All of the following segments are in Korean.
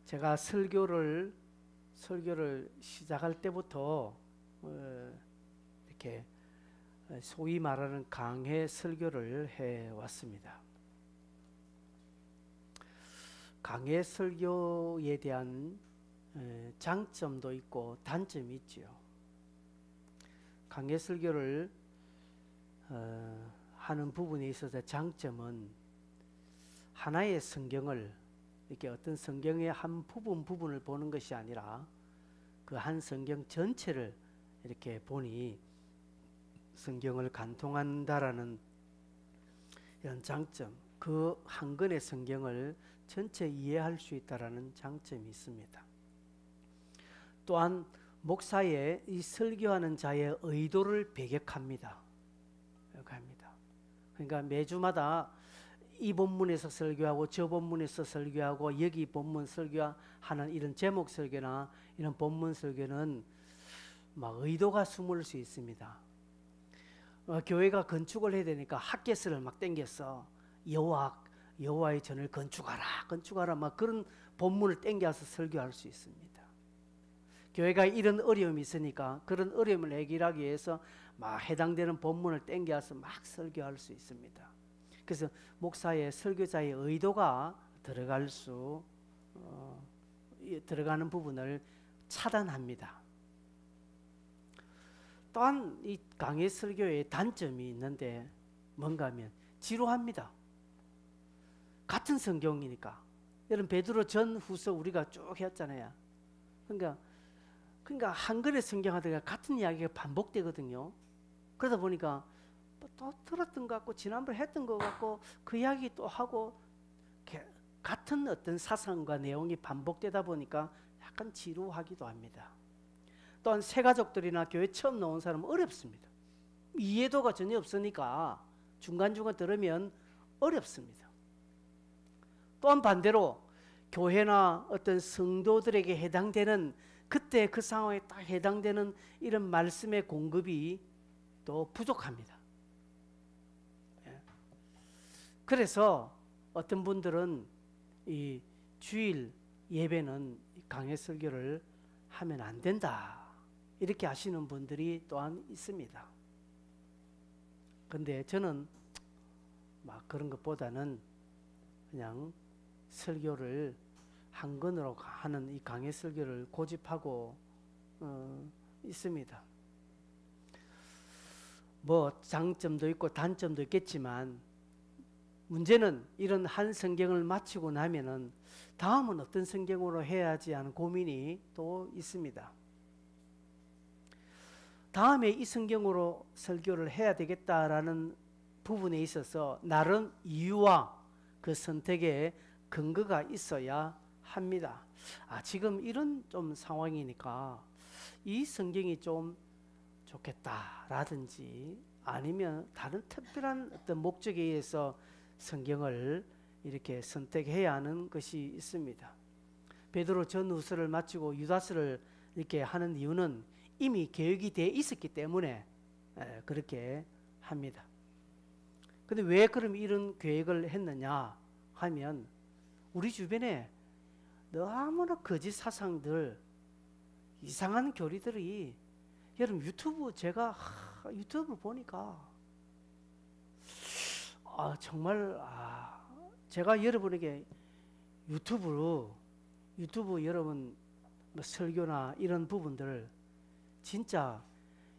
제가 설교를 시작할 때부터 이렇게 소위 말하는 강해 설교를 해 왔습니다. 강해 설교에 대한 장점도 있고 단점이 있지요. 강해 설교를 하는 부분에 있어서 장점은 하나의 성경을 이렇게 어떤 성경의 한 부분을 보는 것이 아니라 그 한 성경 전체를 이렇게 보니 성경을 간통한다라는 이런 장점, 그 한 권의 성경을 전체 이해할 수 있다라는 장점이 있습니다. 또한 목사의 이 설교하는 자의 의도를 배격합니다. 그러니까 매주마다 이 본문에서 설교하고 저 본문에서 설교하고 여기 본문 설교하는 이런 제목 설교나 이런 본문 설교는 막 의도가 숨을 수 있습니다. 교회가 건축을 해야 되니까 핫게스를 막 땡겼어. 여호와의 전을 건축하라 막 그런 본문을 땡겨서 설교할 수 있습니다. 교회가 이런 어려움이 있으니까 그런 어려움을 해결하기 위해서 막 해당되는 본문을 땡겨서 막 설교할 수 있습니다. 그래서 목사의 설교자의 의도가 들어가는 부분을 차단합니다. 또한 이 강해 설교의 단점이 있는데 뭔가 하면 지루합니다. 같은 성경이니까. 여러분 베드로 전후서 우리가 쭉 했잖아요. 그러니까 한 권의 성경 하다가 같은 이야기가 반복되거든요. 그러다 보니까 또 들었던 것 같고 지난번에 했던 것 같고 그 이야기 또 하고 같은 어떤 사상과 내용이 반복되다 보니까 약간 지루하기도 합니다. 또한 새가족들이나 교회 처음 나온 사람은 어렵습니다. 이해도가 전혀 없으니까 중간중간 들으면 어렵습니다. 또한 반대로 교회나 어떤 성도들에게 해당되는 그때 그 상황에 딱 해당되는 이런 말씀의 공급이 또 부족합니다. 그래서 어떤 분들은 이 주일 예배는 강해 설교를 하면 안 된다 이렇게 하시는 분들이 또한 있습니다. 근데 저는 막 그런 것보다는 그냥 설교를 한 권으로 하는 이 강해 설교를 고집하고 있습니다. 뭐 장점도 있고 단점도 있겠지만 문제는 이런 한 성경을 마치고 나면은 다음은 어떤 성경으로 해야지 하는 고민이 또 있습니다. 다음에 이 성경으로 설교를 해야 되겠다라는 부분에 있어서 나름 이유와 그 선택에 근거가 있어야 합니다. 지금 이런 좀 상황이니까 이 성경이 좀 좋겠다라든지 아니면 다른 특별한 어떤 목적에 의해서 성경을 이렇게 선택해야 하는 것이 있습니다. 베드로 전후서를 마치고 유다서를 이렇게 하는 이유는 이미 계획이 되어 있었기 때문에 그렇게 합니다. 근데 왜 그럼 이런 계획을 했느냐 하면 우리 주변에 너무나 거짓 사상들, 이상한 교리들이 여러분 제가 유튜브를 보니까 정말 제가 여러분에게 유튜브 여러분 뭐 설교나 이런 부분들 진짜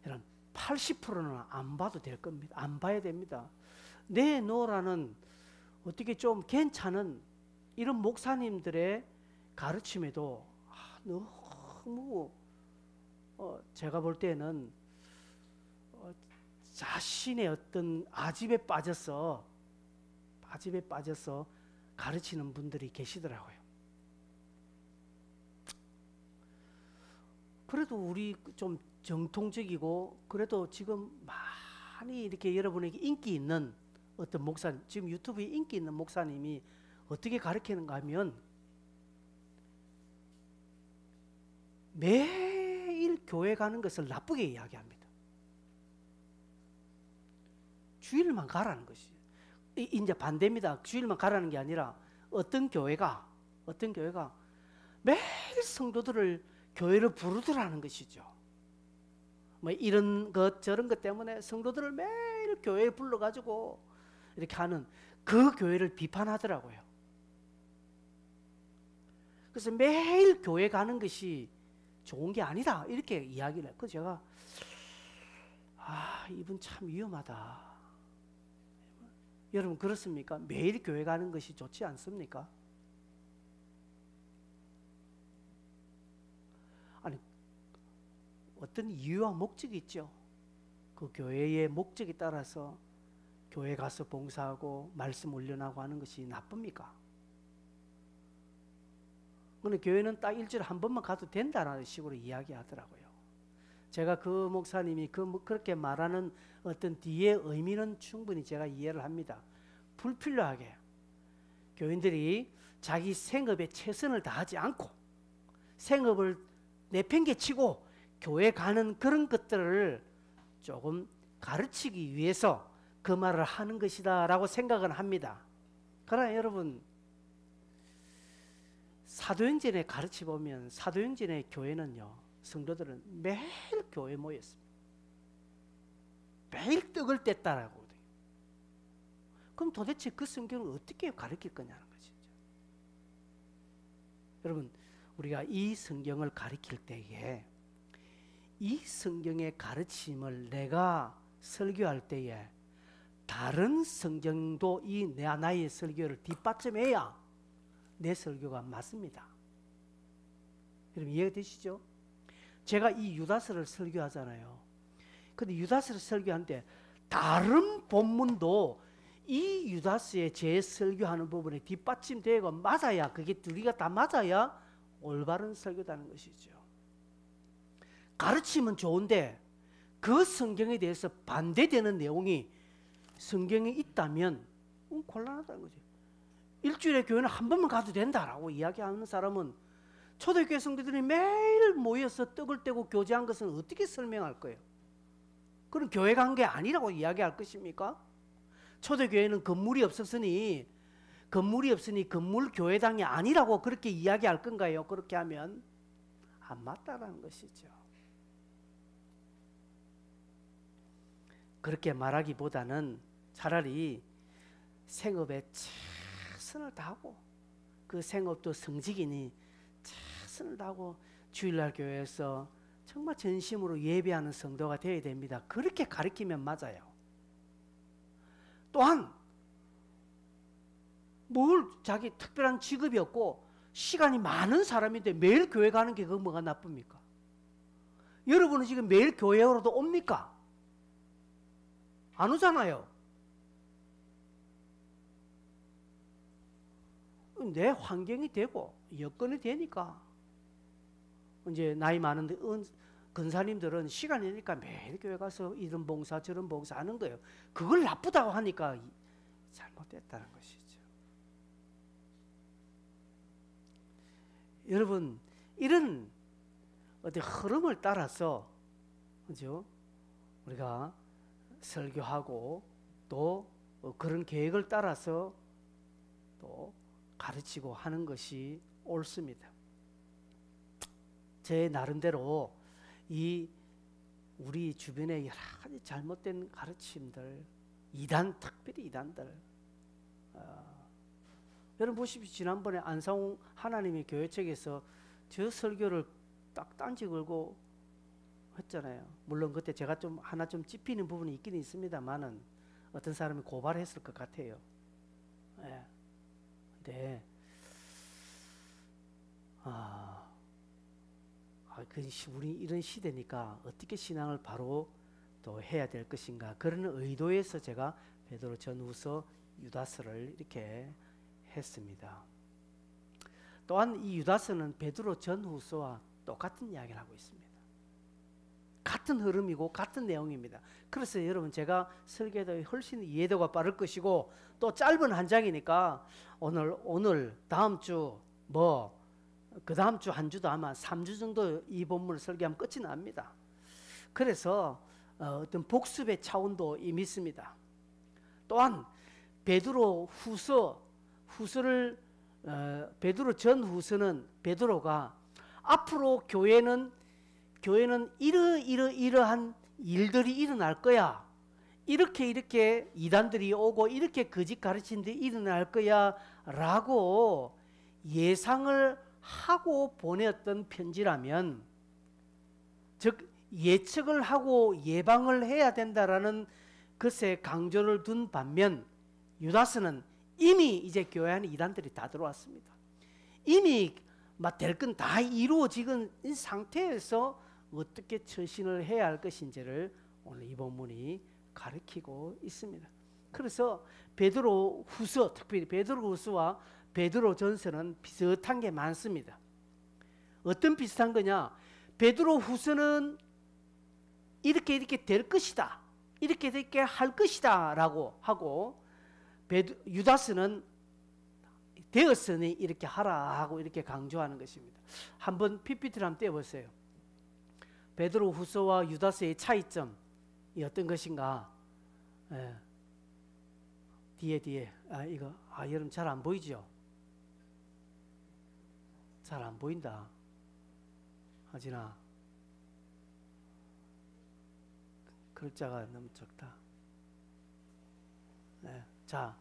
여러분 80%는 안 봐도 될 겁니다. 안 봐야 됩니다. 내놓으라는 어떻게 좀 괜찮은 이런 목사님들의 가르침에도 너무 제가 볼 때는 자신의 어떤 아집에 빠져서 가르치는 분들이 계시더라고요. 그래도 우리 좀 정통적이고 그래도 지금 많이 이렇게 여러분에게 인기 있는 어떤 목사님, 지금 유튜브에 인기 있는 목사님이 어떻게 가르치는가 하면 매일 교회 가는 것을 나쁘게 이야기합니다. 주일만 가라는 것이에요. 이제 반대입니다. 주일만 가라는 게 아니라 어떤 교회가 매일 성도들을 교회로 부르더라는 것이죠. 뭐 이런 것 저런 것 때문에 성도들을 매일 교회에 불러가지고 이렇게 하는 그 교회를 비판하더라고요. 그래서 매일 교회 가는 것이 좋은 게 아니다 이렇게 이야기를 했고, 제가 이분 참 위험하다. 여러분 그렇습니까? 매일 교회 가는 것이 좋지 않습니까? 아니, 어떤 이유와 목적이 있죠. 그 교회의 목적에 따라서 교회 가서 봉사하고 말씀 훈련하고 하는 것이 나쁩니까? 근데 교회는 딱 일주일에 한 번만 가도 된다는 식으로 이야기하더라고요. 제가 그 목사님이 그렇게 말하는 어떤 뒤의 의미는 충분히 제가 이해를 합니다. 불필요하게 교인들이 자기 생업에 최선을 다하지 않고 생업을 내팽개치고 교회 가는 그런 것들을 조금 가르치기 위해서 그 말을 하는 것이다 라고 생각은 합니다. 그러나 여러분, 사도행전에 가르치 보면 사도행전의 교회는요, 성도들은 매일 교회에 모였습니다. 매일 떡을 뗐다라고 하거든요. 그럼 도대체 그 성경을 어떻게 가르칠 거냐는 것이죠. 여러분, 우리가 이 성경을 가르칠 때에 이 성경의 가르침을 내가 설교할 때에 다른 성경도 이 나의 설교를 뒷받침해야 내 설교가 맞습니다. 여러분 이해가 되시죠? 제가 이 유다서를 설교하잖아요. 근데 유다서를 설교하는데 다른 본문도 이 유다서에 제 설교하는 부분에 뒷받침되고 맞아야, 그게 둘이가 다 맞아야 올바른 설교다는 것이죠. 가르치면 좋은데 그 성경에 대해서 반대되는 내용이 성경에 있다면 곤란하다는 거죠. 일주일에 교회는 한 번만 가도 된다라고 이야기하는 사람은 초대교회 성도들이 매일 모여서 떡을 떼고 교제한 것은 어떻게 설명할 거예요? 그럼 교회 간 게 아니라고 이야기할 것입니까? 초대교회는 건물이 없으니 건물 교회당이 아니라고 그렇게 이야기할 건가요? 그렇게 하면 안 맞다라는 것이죠. 그렇게 말하기보다는 차라리 생업에 최선을 다하고 그 생업도 성직이니 최선을 다하고 주일날 교회에서 정말 전심으로 예배하는 성도가 되어야 됩니다. 그렇게 가르치면 맞아요. 또한 뭘 자기 특별한 직업이 없고 시간이 많은 사람인데 매일 교회 가는 게 그거 뭐가 나쁩니까? 여러분은 지금 매일 교회로도 옵니까? 안 오잖아요. 내 환경이 되고 여건이 되니까 이제 나이 많은데 근사님들은 시간이 되니까 매일 교회 가서 이런 봉사 저런 봉사 하는 거예요. 그걸 나쁘다고 하니까 잘못됐다는 것이죠. 여러분 이런 어떤 흐름을 따라서 그죠? 우리가 설교하고 또 그런 계획을 따라서 또 가르치고 하는 것이 옳습니다. 제 나름대로 이 우리 주변에 여러 가지 잘못된 가르침들, 특별히 이단들, 여러분 보십시오. 지난번에 안상홍 하나님의 교회 책에서 저 설교를 딱 딴지 걸고 했잖아요. 물론 그때 제가 하나 좀 찝히는 부분이 있긴 있습니다만은 어떤 사람이 고발했을 것 같아요. 예. 근데 우리 이런 시대니까 어떻게 신앙을 바로 또 해야 될 것인가, 그런 의도에서 제가 베드로 전후서 유다서를 이렇게 했습니다. 또한 이 유다서는 베드로 전후서와 똑같은 이야기를 하고 있습니다. 같은 흐름이고 같은 내용입니다. 그래서 여러분 제가 설교도 훨씬 이해도가 빠를 것이고 또 짧은 한 장이니까 오늘 다음 주 그 다음 주 한 주도 아마 3주 정도 이 본문을 설교하면 끝이 납니다. 그래서 어떤 복습의 차원도 이미 있습니다. 또한 베드로 후서를 베드로 전후서는 베드로가 앞으로 교회는 이러한 일들이 일어날 거야. 이렇게 이단들이 오고 이렇게 거짓 가르침들이 일어날 거야 라고 예상을 하고 보냈던 편지라면, 즉 예측을 하고 예방을 해야 된다라는 것에 강조를 둔 반면, 유다스는 이미 이제 교회 안에 이단들이 다 들어왔습니다. 이미 될 건 다 이루어진 상태에서 어떻게 처신을 해야 할 것인지를 오늘 이 본문이 가르치고 있습니다. 그래서 베드로 후서, 특별히 베드로 후서와 베드로 전서는 비슷한 게 많습니다. 어떤 비슷한 거냐? 베드로 후서는 이렇게 될 것이다, 이렇게 할 것이다 라고 하고, 유다스는 되었으니 이렇게 하라 하고 이렇게 강조하는 것입니다. 한번 PPT를 한번 떼어보세요. 베드로 후서와 유다스의 차이점이 어떤 것인가? 뒤에 이거 여러분 잘 안 보이죠? 잘 안 보인다. 하진아, 글자가 너무 적다. 자,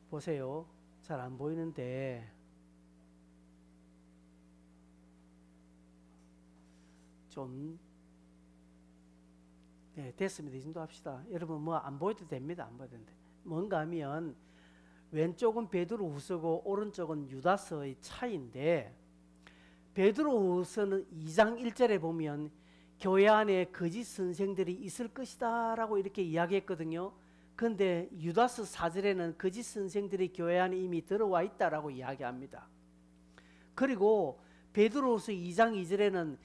보세요. 잘 안 보이는데 좀, 됐습니다. 이 정도 합시다. 여러분 뭐 안 보여도 됩니다. 안 보여도 되는데, 뭔가 하면 왼쪽은 베드로 후서고 오른쪽은 유다서의 차이인데, 베드로 후서는 2장 1절에 보면 교회 안에 거짓 선생들이 있을 것이다 라고 이렇게 이야기했거든요. 그런데 유다서 4절에는 거짓 선생들이 교회 안에 이미 들어와 있다라고 이야기합니다. 그리고 베드로후서 2장 2절에는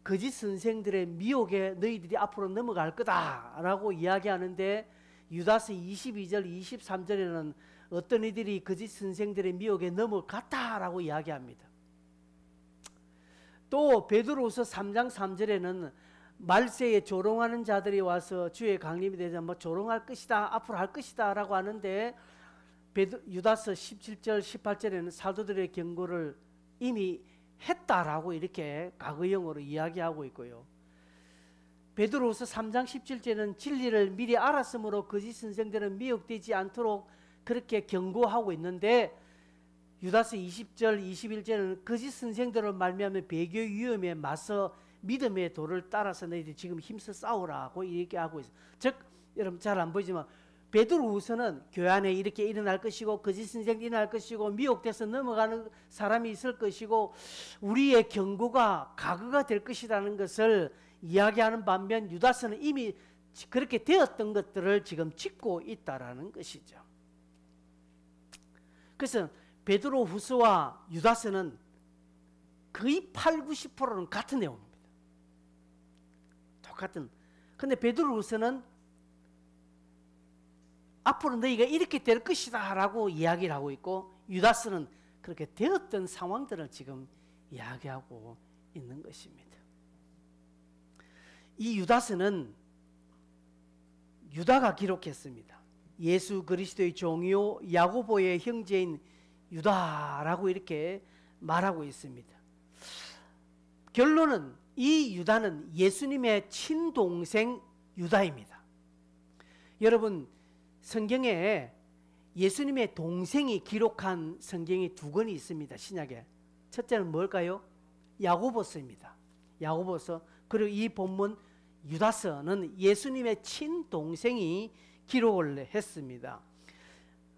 거짓 선생들의 미혹에 너희들이 앞으로 넘어갈 거다라고 이야기하는데, 유다서 22절 23절에는 어떤 이들이 거짓 선생들의 미혹에 넘어갔다라고 이야기합니다. 또 베드로후서 3장 3절에는 말세에 조롱하는 자들이 와서 주의 강림에 대해서 뭐 조롱할 것이다, 앞으로 할 것이다 라고 하는데, 유다서 17절 18절에는 사도들의 경고를 이미 했다라고 이렇게 과거형으로 이야기하고 있고요. 베드로후서 3장 17절에는 진리를 미리 알았으므로 거짓 선생들은 미혹되지 않도록 그렇게 경고하고 있는데, 유다서 20절 21절에는 거짓 선생들을 말미암아 배교 위험에 맞서 믿음의 도를 따라서 너희들이 지금 힘써 싸우라고 얘기하고 있어요. 즉 여러분 잘 안 보이지만 베드로후서는 교회 안에 이렇게 일어날 것이고 거짓 선생이 일어날 것이고 미혹돼서 넘어가는 사람이 있을 것이고 우리의 경고가 각오가 될 것이라는 것을 이야기하는 반면, 유다서는 이미 그렇게 되었던 것들을 지금 짚고 있다라는 것이죠. 그래서 베드로후서와 유다서는 거의 80~90%는 같은 내용입니다. 똑같은. 근데 베드로후서는 앞으로 너희가 이렇게 될 것이다 라고 이야기를 하고 있고, 유다서는 그렇게 되었던 상황들을 지금 이야기하고 있는 것입니다. 이 유다서는 유다가 기록했습니다. 예수 그리스도의 종이요 야고보의 형제인 유다라고 이렇게 말하고 있습니다. 결론은 이 유다는 예수님의 친동생 유다입니다. 여러분, 성경에 예수님의 동생이 기록한 성경이 2권이 있습니다. 신약에. 첫째는 뭘까요? 야고보서입니다. 야고보서. 그리고 이 본문 유다서는 예수님의 친동생이 기록을 했습니다.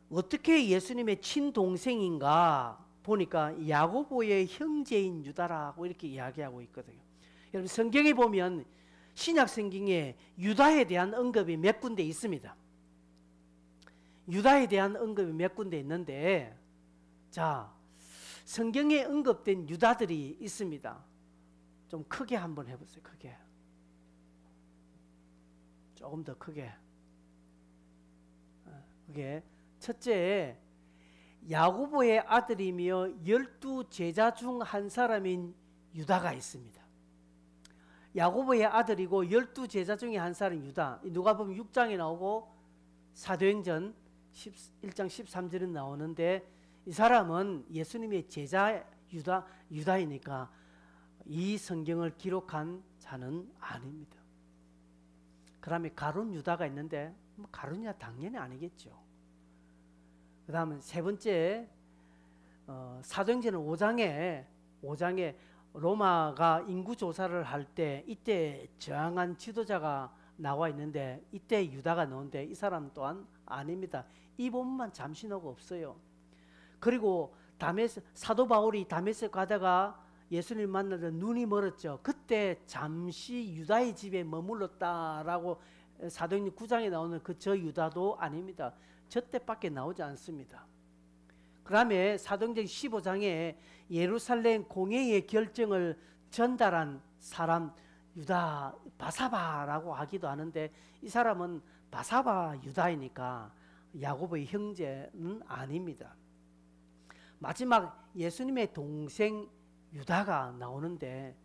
어떻게 예수님의 친동생인가 보니까 야고보의 형제인 유다라고 이렇게 이야기하고 있거든요. 여러분, 성경에 보면 신약 성경에 유다에 대한 언급이 몇 군데 있습니다. 유다에 대한 언급이 몇 군데 있는데, 자, 성경에 언급된 유다들이 있습니다. 좀 크게 한번 해보세요. 크게. 조금 더 크게. 그게 첫째, 야고보의 아들이며 12제자 중 한 사람인 유다가 있습니다. 야고보의 아들이고 12제자 중에 한 사람인 유다. 누가복음 6장에 나오고 사도행전 1장 13절에 나오는데 이 사람은 예수님의 제자 유다이니까 이 성경을 기록한 자는 아닙니다. 그 다음에 가룟 유다가 있는데 가룟이야 당연히 아니겠죠. 그 다음에 세 번째 사도행전 5장에 로마가 인구조사를 할 때 이때 저항한 지도자가 나와 있는데 이때 유다가 나오는데 이 사람 또한 아닙니다. 이 본문만 잠시 나오고 없어요. 그리고 사도 바울이 다메섹 가다가 예수님 만나서 눈이 멀었죠. 그때 잠시 유다의 집에 머물렀다라고 사도행전 9장에 나오는 그 저 유다도 아닙니다. 저 때밖에 나오지 않습니다. 그 다음에 사도행전 15장에 예루살렘 공회의 결정을 전달한 사람 유다 바사바라고 하기도 하는데 이 사람은 바사바 유다이니까 야고보의 형제는 아닙니다. 마지막 예수님의 동생 유다가 나오는데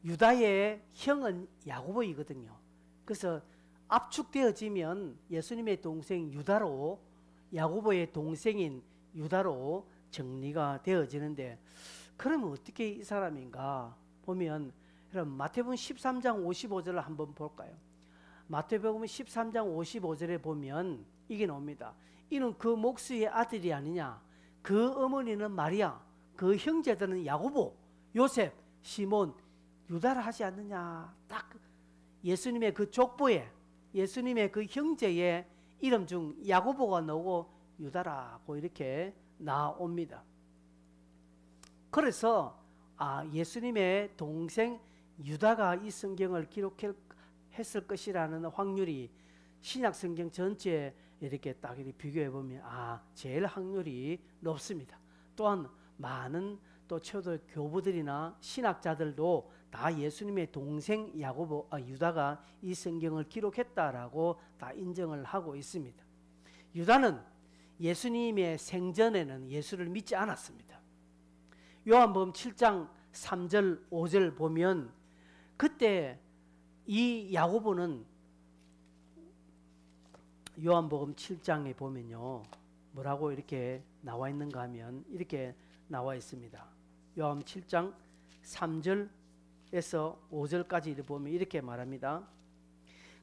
유다의 형은 야고보이거든요. 그래서 압축되어지면 예수님의 동생 유다로 야고보의 동생인 유다로 정리가 되어지는데 그러면 어떻게 이 사람인가 보면 그럼 마태복음 13장 55절을 한번 볼까요? 마태복음 13장 55절에 보면 이게 나옵니다. 이는 그 목수의 아들이 아니냐? 그 어머니는 마리아, 그 형제들은 야고보, 요셉, 시몬, 유다를 하지 않느냐? 딱 예수님의 그 족보에 예수님의 그 형제의 이름 중 야고보가 나오고 유다라고 이렇게 나옵니다. 그래서 예수님의 동생 유다가 이 성경을 기록했을 것이라는 확률이 신약 성경 전체에 이렇게 딱 이렇게 비교해 보면 제일 확률이 높습니다. 또한 많은 또 초도 교부들이나 신학자들도 다 예수님의 동생 유다가 이 성경을 기록했다라고 다 인정을 하고 있습니다. 유다는 예수님의 생전에는 예수를 믿지 않았습니다. 요한복음 7장 3절 5절 보면 그때 이 야고보는 요한복음 7장에 보면요 뭐라고 이렇게 나와 있는가 하면 이렇게 나와 있습니다. 요한복음 7장 3절에서 5절까지 보면 이렇게 말합니다.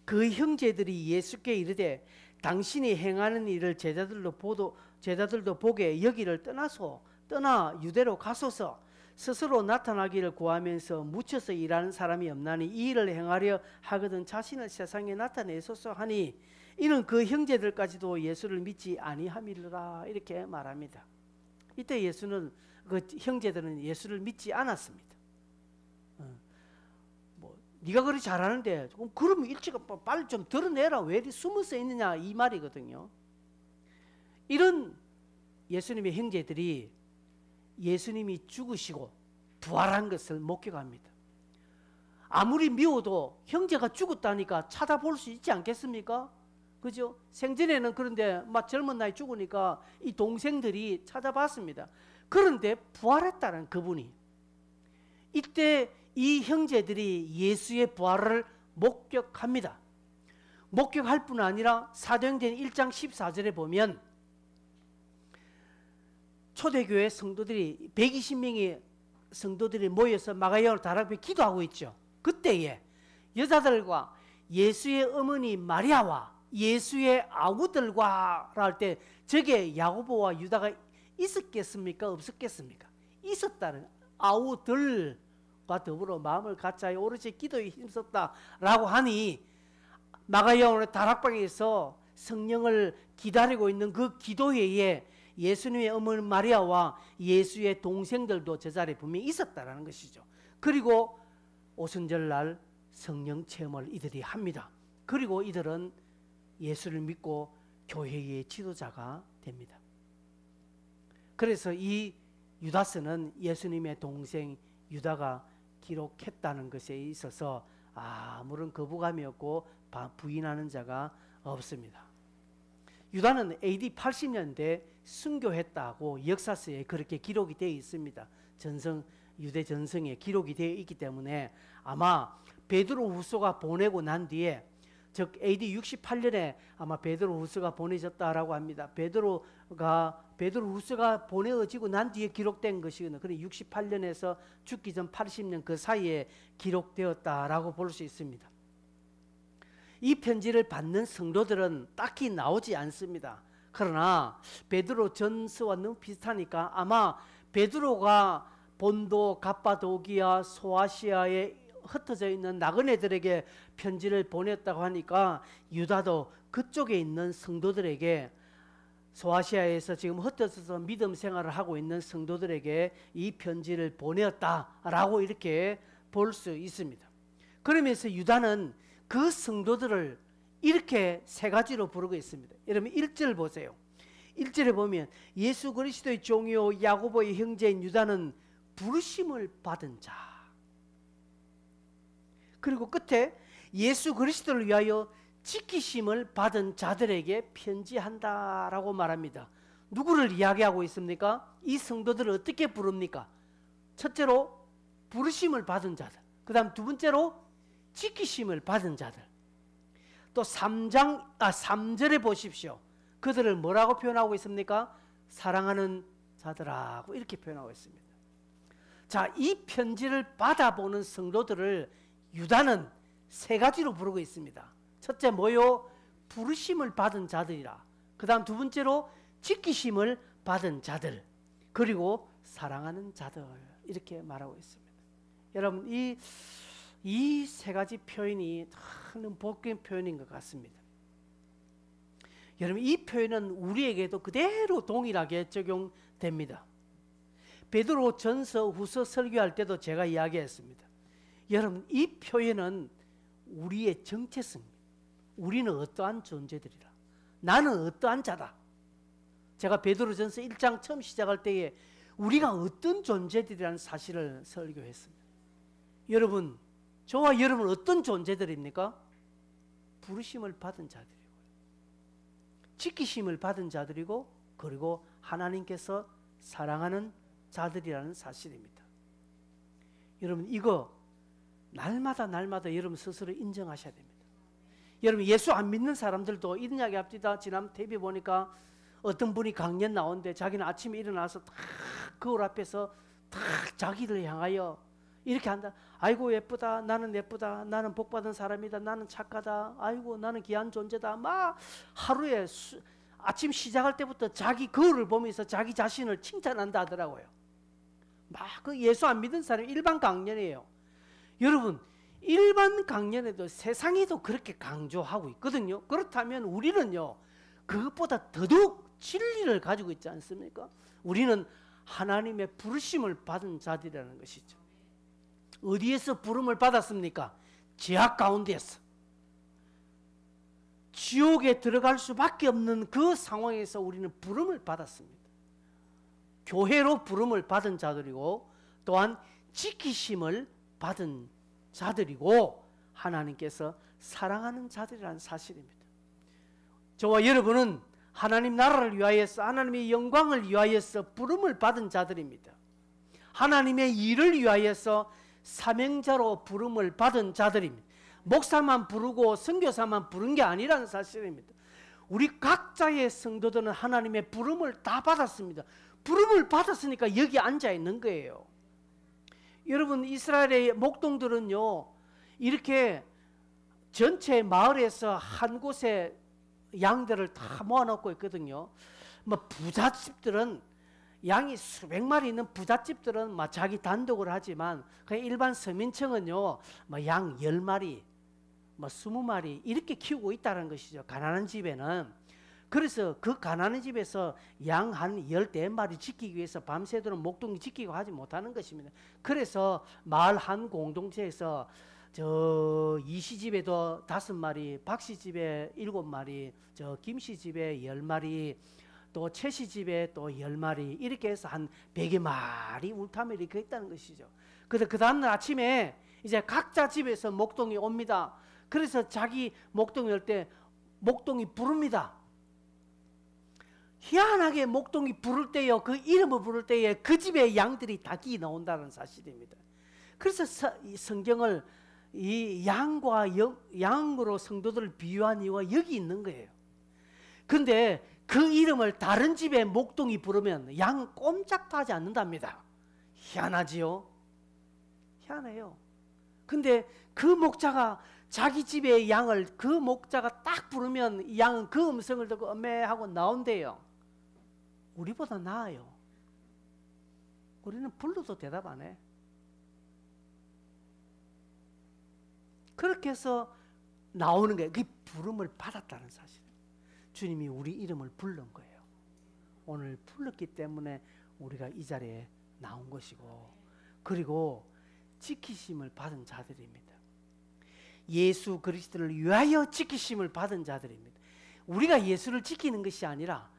그 형제들이 예수께 이르되 당신이 행하는 일을 제자들도 보게 여기를 떠나 유대로 가소서. 스스로 나타나기를 구하면서 묻혀서 일하는 사람이 없나니 이 일을 행하려 하거든 자신을 세상에 나타내소서 하니 이는 그 형제들까지도 예수를 믿지 아니함이라 이렇게 말합니다. 이때 그 형제들은 예수를 믿지 않았습니다. 네가 그리 잘하는데 그러면 일찍 빨리 좀 드러내라. 왜 이리 숨어서 있느냐 이 말이거든요. 이런 예수님의 형제들이 예수님이 죽으시고 부활한 것을 목격합니다. 아무리 미워도 형제가 죽었다니까 찾아볼 수 있지 않겠습니까? 그죠? 생전에는 그런데 막 젊은 나이 죽으니까 이 동생들이 찾아봤습니다. 그런데 부활했다는 그분이 이때 이 형제들이 예수의 부활을 목격합니다. 목격할 뿐 아니라 사도행전 1장 14절에 보면 초대교회 성도들이 120명의 성도들이 모여서 마가야를 다락에 기도하고 있죠. 그때에 여자들과 예수의 어머니 마리아와 예수의 아우들과 할 때 저게 야고보와 유다가 있었겠습니까? 없었겠습니까? 있었다는 아우들과 더불어 마음을 갖자에 오롯이 기도에 힘썼다라고 하니 마가야의 다락방에서 성령을 기다리고 있는 그 기도회에 예수님의 어머니 마리아와 예수의 동생들도 저 자리에 분명히 있었다라는 것이죠. 그리고 오순절날 성령 체험을 이들이 합니다. 그리고 이들은 예수를 믿고 교회의 지도자가 됩니다. 그래서 이 유다서는 예수님의 동생 유다가 기록했다는 것에 있어서 아무런 거부감이 없고 부인하는 자가 없습니다. 유다는 AD 80년대 순교했다고 역사서에 그렇게 기록이 되어 있습니다. 유대 전성에 기록이 되어 있기 때문에 아마 베드로 후서가 보내고 난 뒤에 즉 AD 68년에 아마 베드로후서가 보내졌다라고 합니다. 베드로후서가 보내어지고 난 뒤에 기록된 것이거든요. 그래 68년에서 죽기 전 80년 그 사이에 기록되었다라고 볼 수 있습니다. 이 편지를 받는 성도들은 딱히 나오지 않습니다. 그러나 베드로 전서와 너무 비슷하니까 아마 베드로가 본도, 갑바도기아, 소아시아에 흩어져 있는 나그네들에게 편지를 보냈다고 하니까 유다도 그쪽에 있는 성도들에게, 소아시아에서 지금 흩어져서 믿음 생활을 하고 있는 성도들에게 이 편지를 보내었다라고 이렇게 볼 수 있습니다. 그러면서 유다는 그 성도들을 이렇게 세 가지로 부르고 있습니다. 여러분 1절 보세요. 1절에 보면 예수 그리스도의 종이요 야고보의 형제인 유다는 부르심을 받은 자. 그리고 끝에 예수 그리스도를 위하여 지키심을 받은 자들에게 편지한다라고 말합니다. 누구를 이야기하고 있습니까? 이 성도들을 어떻게 부릅니까? 첫째로 부르심을 받은 자들, 그 다음 두 번째로 지키심을 받은 자들. 또 3절에 보십시오. 그들을 뭐라고 표현하고 있습니까? 사랑하는 자들하고 이렇게 표현하고 있습니다. 자, 이 편지를 받아보는 성도들을 유다는 세 가지로 부르고 있습니다. 첫째 뭐요? 부르심을 받은 자들이라. 그 다음 두 번째로 지키심을 받은 자들, 그리고 사랑하는 자들, 이렇게 말하고 있습니다. 여러분 이 세 가지 표현이 참 복된 표현인 것 같습니다. 여러분 이 표현은 우리에게도 그대로 동일하게 적용됩니다. 베드로 전서 후서 설교할 때도 제가 이야기했습니다. 여러분 이 표현은 우리의 정체성입니다. 우리는 어떠한 존재들이라, 나는 어떠한 자다. 제가 베드로전서 1장 처음 시작할 때에 우리가 어떤 존재들이라는 사실을 설교했습니다. 여러분, 저와 여러분 어떤 존재들입니까? 부르심을 받은 자들이고, 지키심을 받은 자들이고, 그리고 하나님께서 사랑하는 자들이라는 사실입니다. 여러분 이거 날마다 여러분 스스로 인정하셔야 됩니다. 여러분 예수 안 믿는 사람들도 이런 이야기 합시다. 지난 TV 보니까 어떤 분이 강연 나오는데 자기는 아침에 일어나서 탁 거울 앞에서 탁 자기를 향하여 이렇게 한다. 아이고 예쁘다, 나는 예쁘다, 나는 복받은 사람이다, 나는 착하다, 아이고 나는 귀한 존재다. 막 하루에 아침 시작할 때부터 자기 거울을 보면서 자기 자신을 칭찬한다 하더라고요. 막 그 예수 안 믿는 사람이 일반 강연이에요. 여러분 일반 강연에도 세상에도 그렇게 강조하고 있거든요. 그렇다면 우리는요 그것보다 더더욱 진리를 가지고 있지 않습니까? 우리는 하나님의 부르심을 받은 자들이라는 것이죠. 어디에서 부름을 받았습니까? 죄악 가운데에서, 지옥에 들어갈 수밖에 없는 그 상황에서 우리는 부름을 받았습니다. 교회로 부름을 받은 자들이고, 또한 지키심을 받은 자들이고, 하나님께서 사랑하는 자들이라는 사실입니다. 저와 여러분은 하나님 나라를 위하여서, 하나님의 영광을 위하여서 부름을 받은 자들입니다. 하나님의 일을 위하여서 사명자로 부름을 받은 자들입니다. 목사만 부르고 선교사만 부른 게 아니라는 사실입니다. 우리 각자의 성도들은 하나님의 부름을 다 받았습니다. 부름을 받았으니까 여기 앉아 있는 거예요. 여러분 이스라엘의 목동들은요 이렇게 전체 마을에서 한 곳에 양들을 다 모아놓고 있거든요. 뭐 부잣집들은 양이 수백 마리 있는 부잣집들은 막 자기 단독을 하지만 그냥 일반 서민층은요 뭐 양 10마리, 뭐 20마리 이렇게 키우고 있다는 것이죠. 가난한 집에는. 그래서 그 가난한 집에서 양 한 14마리 지키기 위해서 밤새도록 목동이 지키고 하지 못하는 것입니다. 그래서 마을 한 공동체에서 저 이씨 집에도 5마리, 박씨 집에 7마리, 저 김씨 집에 10마리, 또 최씨 집에 또 10마리, 이렇게 해서 한 100여 마리 울타며 이렇게 있다는 것이죠. 그래서 그 다음날 아침에 이제 각자 집에서 목동이 옵니다. 그래서 자기 목동이 올 때 목동이 부릅니다. 희한하게 목동이 부를 때요, 그 이름을 부를 때에 그 집의 양들이 닭이 나온다는 사실입니다. 그래서 성경을 이 양으로 성도들을 비유한 이유가 여기 있는 거예요. 근데 그 이름을 다른 집의 목동이 부르면 양 꼼짝도 하지 않는답니다. 희한하지요? 희한해요. 근데 그 목자가 자기 집의 양을 그 목자가 딱 부르면 양은 그 음성을 듣고 엄매하고 나온대요. 우리보다 나아요. 우리는 불러도 대답 안 해. 그렇게 해서 나오는 거예요. 그 부름을 받았다는 사실. 주님이 우리 이름을 부른 거예요. 오늘 불렀기 때문에 우리가 이 자리에 나온 것이고, 그리고 지키심을 받은 자들입니다. 예수 그리스도를 위하여 지키심을 받은 자들입니다. 우리가 예수를 지키는 것이 아니라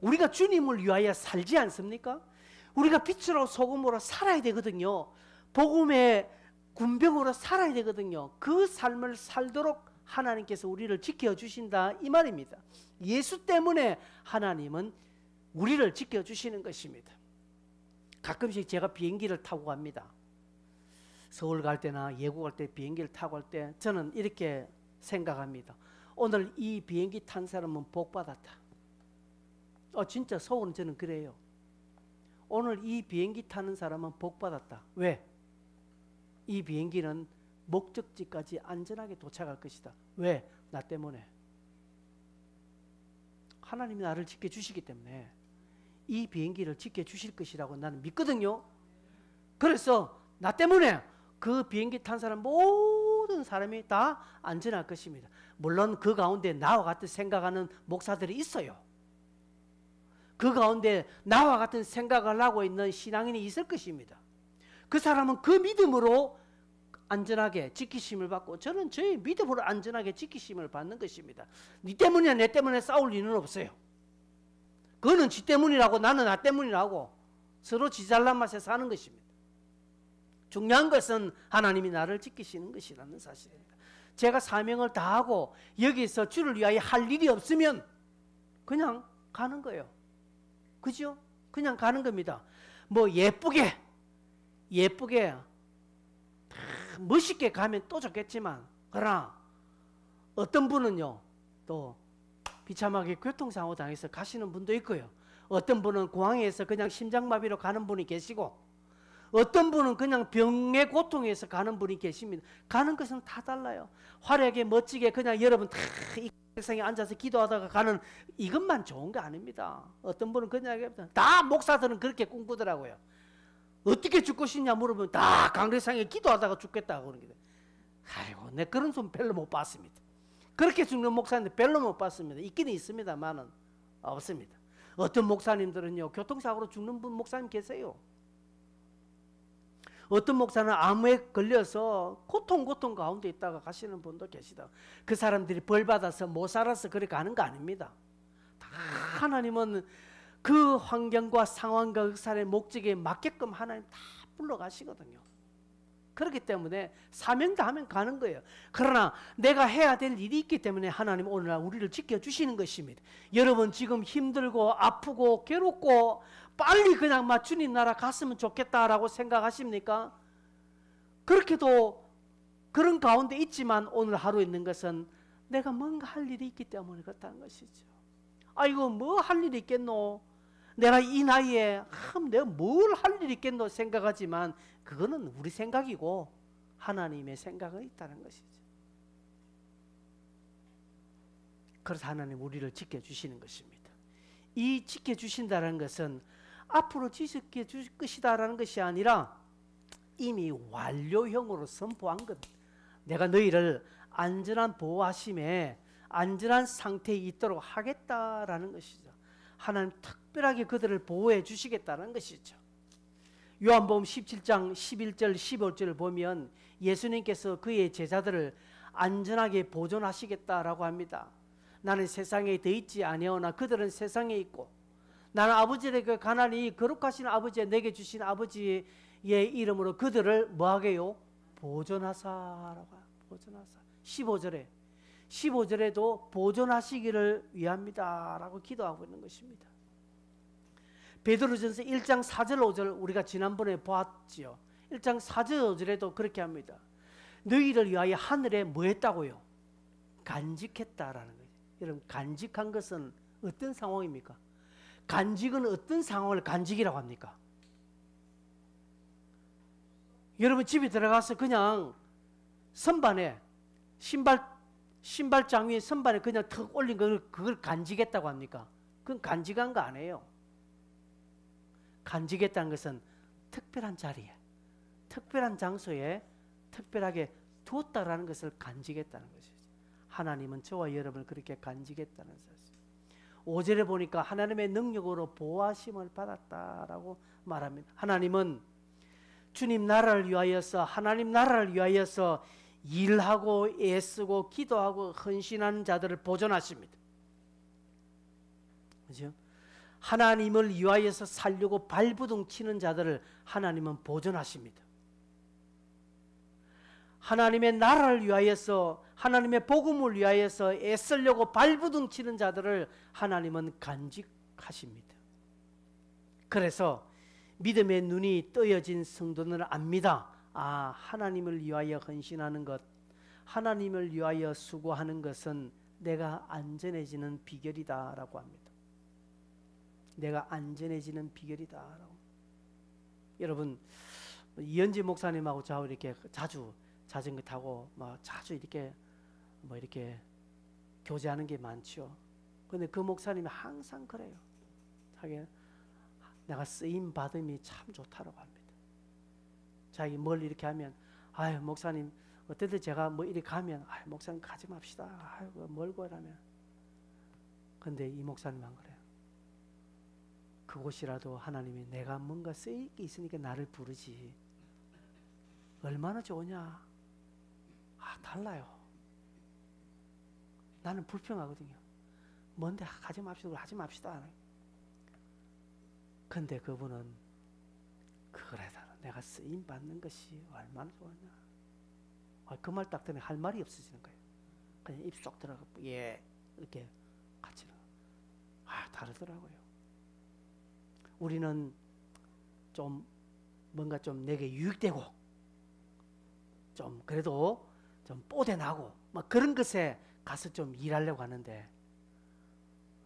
우리가 주님을 위하여 살지 않습니까? 우리가 빛으로 소금으로 살아야 되거든요. 복음의 군병으로 살아야 되거든요. 그 삶을 살도록 하나님께서 우리를 지켜주신다 이 말입니다. 예수 때문에 하나님은 우리를 지켜주시는 것입니다. 가끔씩 제가 비행기를 타고 갑니다. 서울 갈 때나 예고 갈 때 비행기를 타고 갈 때 저는 이렇게 생각합니다. 오늘 이 비행기 탄 사람은 복 받았다. 진짜 속으로는 저는 그래요. 오늘 이 비행기 타는 사람은 복 받았다. 왜? 이 비행기는 목적지까지 안전하게 도착할 것이다. 왜? 나 때문에. 하나님이 나를 지켜주시기 때문에 이 비행기를 지켜주실 것이라고 나는 믿거든요. 그래서 나 때문에 그 비행기 탄 사람 모든 사람이 다 안전할 것입니다. 물론 그 가운데 나와 같은 생각하는 목사들이 있어요. 그 가운데 나와 같은 생각을 하고 있는 신앙인이 있을 것입니다. 그 사람은 그 믿음으로 안전하게 지키심을 받고, 저는 저의 믿음으로 안전하게 지키심을 받는 것입니다. 네 때문이야 내 때문에 싸울 일은 없어요. 그거는 지 때문이라고 나는 나 때문이라고 서로 지 잘난 맛에 사는 것입니다. 중요한 것은 하나님이 나를 지키시는 것이라는 사실입니다. 제가 사명을 다하고 여기서 주를 위하여 할 일이 없으면 그냥 가는 거예요. 그죠? 그냥 가는 겁니다. 뭐 예쁘게 멋있게 가면 또 좋겠지만, 그러나 어떤 분은요 또 비참하게 교통사고 당해서 가시는 분도 있고요. 어떤 분은 공항에서 그냥 심장마비로 가는 분이 계시고, 어떤 분은 그냥 병의 고통에서 가는 분이 계십니다. 가는 것은 다 달라요. 화려하게 멋지게 그냥 여러분 다 이 세상에 앉아서 기도하다가 가는 이것만 좋은 거 아닙니다. 어떤 분은 그냥 다 목사들은 그렇게 꿈꾸더라고요. 어떻게 죽고 싶냐 물어보면 다 강대상에 기도하다가 죽겠다고 그러는 게. 아이고, 내 그런 손 별로 못 봤습니다. 그렇게 죽는 목사님들 별로 못 봤습니다. 있기는 있습니다만은 없습니다. 어떤 목사님들은요 교통사고로 죽는 분 목사님 계세요. 어떤 목사는 암에 걸려서 고통 가운데 있다가 가시는 분도 계시다. 그 사람들이 벌 받아서 못 살아서 그렇게 가는 거 아닙니다. 다 하나님은 그 환경과 상황과 그 사람의 목적에 맞게끔 하나님 다 불러가시거든요. 그렇기 때문에 사명 다하면 가는 거예요. 그러나 내가 해야 될 일이 있기 때문에 하나님 오늘날 우리를 지켜주시는 것입니다. 여러분 지금 힘들고 아프고 괴롭고 빨리 그냥 주님 나라 갔으면 좋겠다라고 생각하십니까? 그렇게도 그런 가운데 있지만 오늘 하루 있는 것은 내가 뭔가 할 일이 있기 때문에 그렇다는 것이죠. 아이고 뭐 할 일이 있겠노? 내가 이 나이에 내가 뭘 할 일이 있겠노 생각하지만 그거는 우리 생각이고 하나님의 생각은 있다는 것이죠. 그래서 하나님 우리를 지켜주시는 것입니다. 이 지켜주신다는 것은 앞으로 지켜줄 것이다라는 것이 아니라 이미 완료형으로 선포한 것. 내가 너희를 안전한 보호하심에 안전한 상태에 있도록 하겠다라는 것이죠. 하나님 특별하게 그들을 보호해 주시겠다는 것이죠. 요한복음 17장 11절 15절을 보면 예수님께서 그의 제자들을 안전하게 보존하시겠다라고 합니다. 나는 세상에 더 있지 아니하오나 그들은 세상에 있고 나는 아버지에게 가나니 거룩하신 아버지에 내게 주신 아버지의 이름으로 그들을 뭐하게요? 보존하사라고. 보존하사. 15절에도 보존하시기를 위함이다라고 기도하고 있는 것입니다. 베드로전서 1장 4절 5절 우리가 지난번에 보았지요. 1장 4절 5절에도 그렇게 합니다. 너희를 위하여 하늘에 뭐 했다고요? 간직했다라는 거죠. 여러분, 간직한 것은 어떤 상황입니까? 간직은 어떤 상황을 간직이라고 합니까? 여러분 집에 들어가서 그냥 선반에 신발장 위에 선반에 그냥 턱 올린 그걸 간직했다고 합니까? 그건 간직한 거 아니에요. 간직했다는 것은 특별한 자리에, 특별한 장소에 특별하게 두었다라는 것을 간직했다는 것이죠. 하나님은 저와 여러분을 그렇게 간직했다는 사실. 5절에 보니까 하나님의 능력으로 보호하심을 받았다라고 말합니다. 하나님은 주님 나라를 위하여서, 하나님 나라를 위하여서 일하고 애쓰고 기도하고 헌신하는 자들을 보존하십니다. 그죠? 하나님을 위하여서 살려고 발부둥 치는 자들을 하나님은 보존하십니다. 하나님의 나라를 위하여서, 하나님의 복음을 위하여서 애쓰려고 발부둥 치는 자들을 하나님은 간직하십니다. 그래서 믿음의 눈이 떠여진 성도는 압니다. 아, 하나님을 위하여 헌신하는 것, 하나님을 위하여 수고하는 것은 내가 안전해지는 비결이다라고 합니다. 내가 안전해지는 비결이다라고. 여러분, 이현지 목사님하고 저 이렇게 자주 자전거 타고 막 자주 이렇게 이렇게 교제하는 게 많죠. 근데 그 목사님이 항상 그래요. 자기 내가 쓰임 받음이 참 좋다라고 합니다. 자기 뭘 이렇게 하면, 아유 목사님 어떨 때 제가 뭐 이렇게 가면, 아유 목사님 가지 맙시다. 아유 멀고 이러면. 근데 이 목사님은 그래요. 그곳이라도 하나님이 내가 뭔가 쓰일 게 있으니까 나를 부르지. 얼마나 좋으냐. 아, 달라요. 나는 불평하거든요. 뭔데 가지 맙시다. 하지 맙시다. 근데 그분은 그래도 내가 쓰임 받는 것이 얼마나 좋으냐. 아, 그 말 딱 들으면 할 말이 없어지는 거예요. 그냥 입 쏙 들어가고 예 이렇게 같이 다르더라고요. 우리는 좀 뭔가 좀 내게 유익되고 좀 그래도 좀 뽀대나고 막 그런 것에 가서 좀 일하려고 하는데,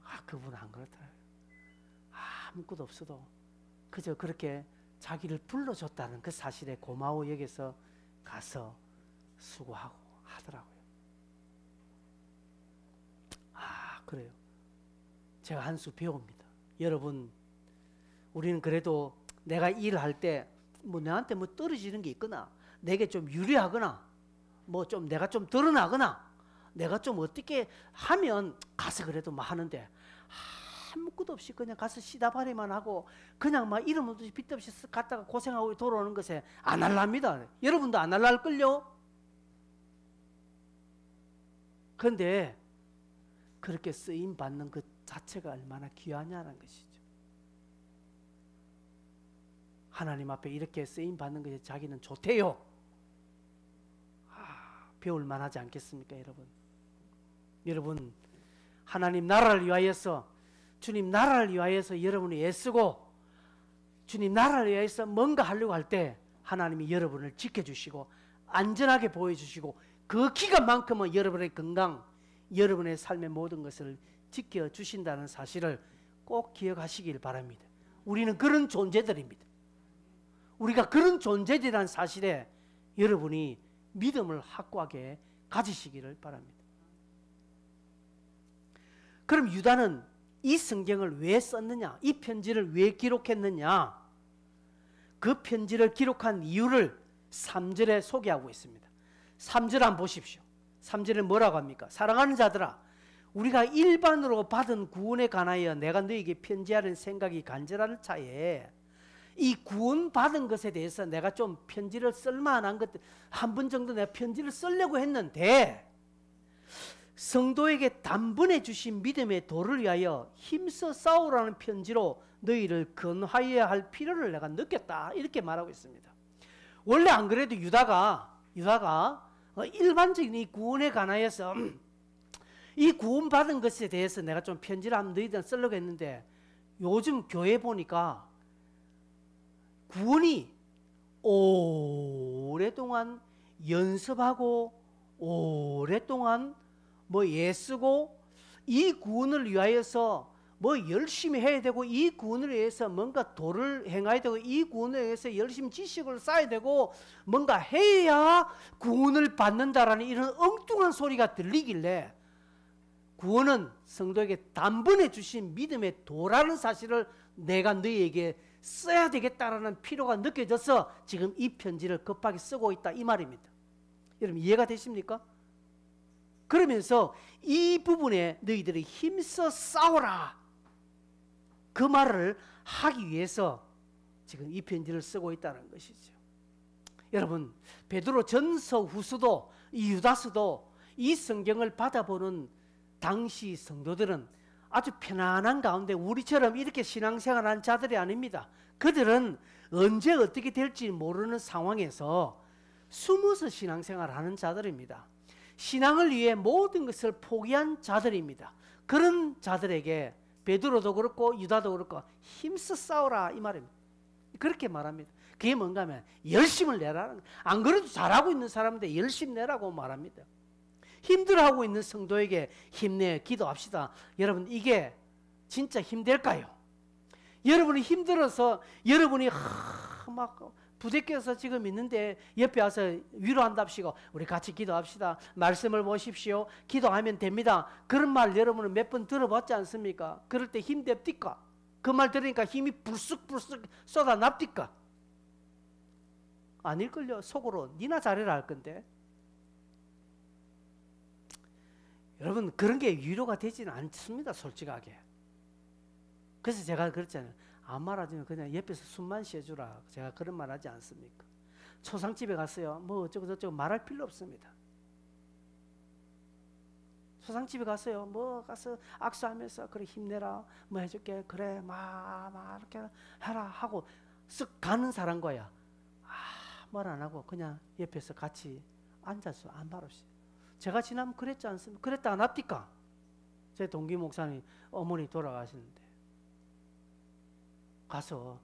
아, 그분은 안 그렇더라고요. 아무것도 없어도 그저 그렇게 자기를 불러줬다는 그 사실에 고마워 여기서 가서 수고하고 하더라고요. 아, 그래요. 제가 한 수 배웁니다. 여러분, 우리는 그래도 내가 일할 때 뭐 내한테 뭐 떨어지는 게 있거나 내게 좀 유리하거나 뭐 좀 내가 좀 드러나거나 내가 좀 어떻게 하면 가서 그래도 뭐 하는데, 아무것도 없이 그냥 가서 시다바리만 하고 그냥 막 이름 없이 빚 없이 갔다가 고생하고 돌아오는 것에 안 할랍니다. 여러분도 안 할랄걸요? 그런데 그렇게 쓰임 받는 것 자체가 얼마나 귀하냐는 것이죠. 하나님 앞에 이렇게 쓰임 받는 것이 자기는 좋대요. 배울 만하지 않겠습니까, 여러분? 여러분, 하나님 나라를 위하여서, 주님 나라를 위하여서 여러분이 애쓰고 주님 나라를 위하여서 뭔가 하려고 할 때 하나님이 여러분을 지켜주시고 안전하게 보여주시고 그 기간만큼은 여러분의 건강, 여러분의 삶의 모든 것을 지켜주신다는 사실을 꼭 기억하시길 바랍니다. 우리는 그런 존재들입니다. 우리가 그런 존재들이라는 사실에 여러분이 믿음을 확고하게 가지시기를 바랍니다. 그럼 유다는 이 성경을 왜 썼느냐? 이 편지를 왜 기록했느냐? 그 편지를 기록한 이유를 3절에 소개하고 있습니다. 3절 한번 보십시오. 3절에 뭐라고 합니까? 사랑하는 자들아, 우리가 일반으로 받은 구원에 관하여 내가 너에게 편지하는 생각이 간절할 차에 이 구원받은 것에 대해서 내가 좀 편지를 쓸만한 것 한 번 정도 내가 편지를 쓰려고 했는데, 성도에게 단번에 주신 믿음의 도를 위하여 힘써 싸우라는 편지로 너희를 권하여야 할 필요를 내가 느꼈다. 이렇게 말하고 있습니다. 원래 안 그래도 유다가 일반적인 이 구원에 관하여서 이 구원받은 것에 대해서 내가 좀 편지를 한번 너희들한테 쓰려고 했는데, 요즘 교회 보니까 구원이 오랫동안 연습하고 오랫동안 뭐 애쓰고 이 구원을 위하여서 뭐 열심히 해야 되고 이 구원을 위해서 뭔가 도를 행해야 되고 이 구원을 위해서 열심히 지식을 쌓아야 되고 뭔가 해야 구원을 받는다라는 이런 엉뚱한 소리가 들리길래 구원은 성도에게 단번에 주신 믿음의 도라는 사실을 내가 너희에게 써야 되겠다라는 필요가 느껴져서 지금 이 편지를 급하게 쓰고 있다 이 말입니다. 여러분 이해가 되십니까? 그러면서 이 부분에 너희들이 힘써 싸워라 그 말을 하기 위해서 지금 이 편지를 쓰고 있다는 것이죠. 여러분 베드로 전서 후서도 이 유다서도 이 성경을 받아보는 당시 성도들은 아주 편안한 가운데 우리처럼 이렇게 신앙생활하는 자들이 아닙니다. 그들은 언제 어떻게 될지 모르는 상황에서 숨어서 신앙생활하는 자들입니다. 신앙을 위해 모든 것을 포기한 자들입니다. 그런 자들에게 베드로도 그렇고 유다도 그렇고 힘써 싸우라 이 말입니다. 그렇게 말합니다. 그게 뭔가 하면 열심을 내라는, 안 그래도 잘하고 있는 사람인데 열심 내라고 말합니다. 힘들어하고 있는 성도에게 힘내 기도합시다. 여러분 이게 진짜 힘될까요? 여러분이 힘들어서 여러분이 막 부대껴서 지금 있는데 옆에 와서 위로한답시고 우리 같이 기도합시다. 말씀을 보십시오. 기도하면 됩니다. 그런 말 여러분은 몇 번 들어봤지 않습니까? 그럴 때 힘냅디까? 그 말 들으니까 힘이 불쑥불쑥 쏟아납디까? 아닐걸요. 속으로 니나 잘해라 할 건데. 여러분 그런 게 위로가 되지는 않습니다. 솔직하게. 그래서 제가 그랬잖아요. 아무 말 하지 마. 그냥 옆에서 숨만 쉬어주라. 제가 그런 말 하지 않습니까? 초상집에 갔어요. 뭐 어쩌고 저쩌고 말할 필요 없습니다. 초상집에 갔어요. 뭐 가서 악수하면서 그래 힘내라. 뭐 해줄게. 그래 막 이렇게 해라 하고 쓱 가는 사람과야 말 안 하고 그냥 옆에서 같이 앉아서 아무 말 없이. 제가 지나면 그랬지 않습니까? 그랬다 안 합니까? 제 동기 목사님 어머니 돌아가시는데 가서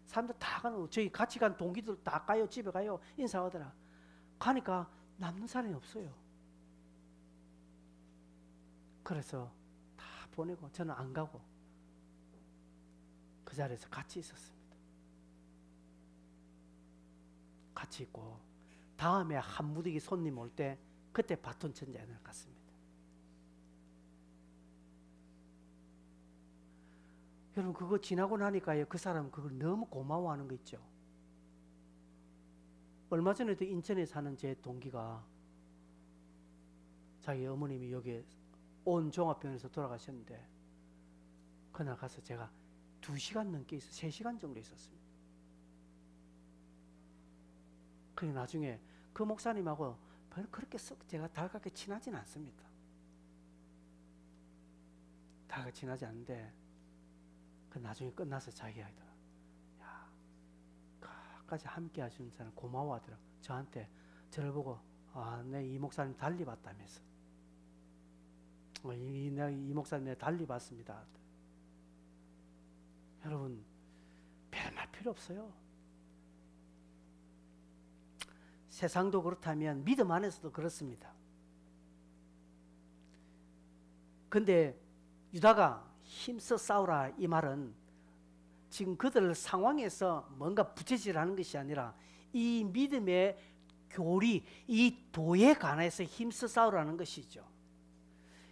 사람들 다 가는 저희 같이 간 동기들 다 가요. 집에 가요. 인사하더라. 가니까 남는 사람이 없어요. 그래서 다 보내고 저는 안 가고 그 자리에서 같이 있었습니다. 같이 있고 다음에 한 무더기 손님 올 때 그때 바톤 천장을 갔습니다. 여러분 그거 지나고 나니까요 그 사람은 그걸 너무 고마워하는 거 있죠. 얼마 전에도 인천에 사는 제 동기가 자기 어머님이 여기 온 종합병원에서 돌아가셨는데 그날 가서 제가 2시간 넘게 3시간 정도 있었습니다. 그리고 나중에 그 목사님하고 별로 그렇게 제가 달갑게 친하진 않습니다. 달갑게 친하지 않는데 그 나중에 끝나서 자기가 하더라. 야, 끝까지 함께 하시는 사람 고마워하더라. 저한테 저를 보고 내 이 목사님 달리 봤다면서. 이 목사님 내가 달리 봤습니다. 여러분 별말 필요 없어요. 세상도 그렇다면 믿음 안에서도 그렇습니다. 근데 유다가 힘써 싸우라 이 말은 지금 그들 상황에서 뭔가 부채질하는 것이 아니라 이 믿음의 교리, 이 도에 관해서 힘써 싸우라는 것이죠.